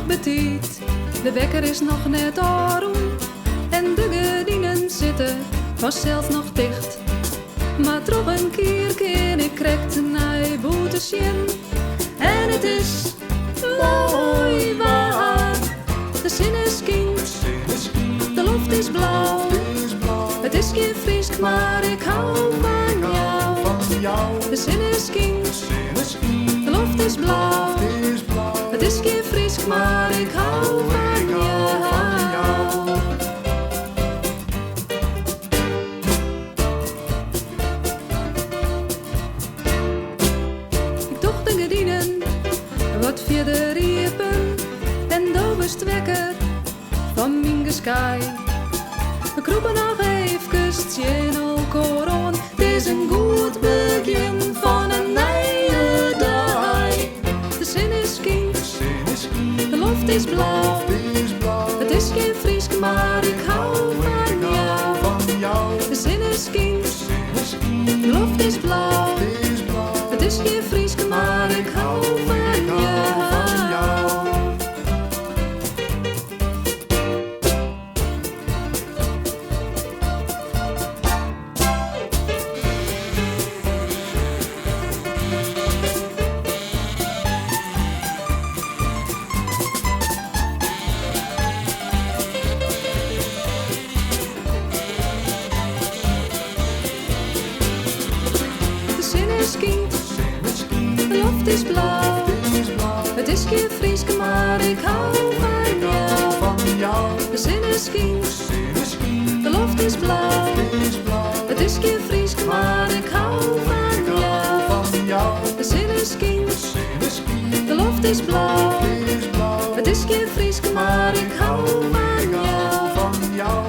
betiet. De wekker is nog net orum en de gordijnen zitten vanzelf nog dicht. Maar toch een keer ken ik krekt naar boetes in. En het is mooi waar. De zin is kien, de lucht is blauw. Het is geen Friesk, maar ik hou van jou. De zin is kien, de lucht is blauw. Het is geen Friesk, maar ik hou van jou. Ik tocht de gardijnen wat verder riepen en doberst wekker van mijn geskai. We kroepen nog even in elkaar aan. Het is een goed begin van een nieuwe dag. De zin is kien, de lucht is blauw. Het is geen Friesk, maar ik hou van jou. De zin is kien, de lucht is blauw. Het is geen Friesk, maar ik hou van jou. De lucht is blauw. Het is geen Friesk, maar ik hou van jou. De zin is kien, de lucht is blauw. Het is geen Friesk, maar ik hou van jou. De zin is kien, de lucht is blauw. Het is geen Friesk, maar ik hou van jou.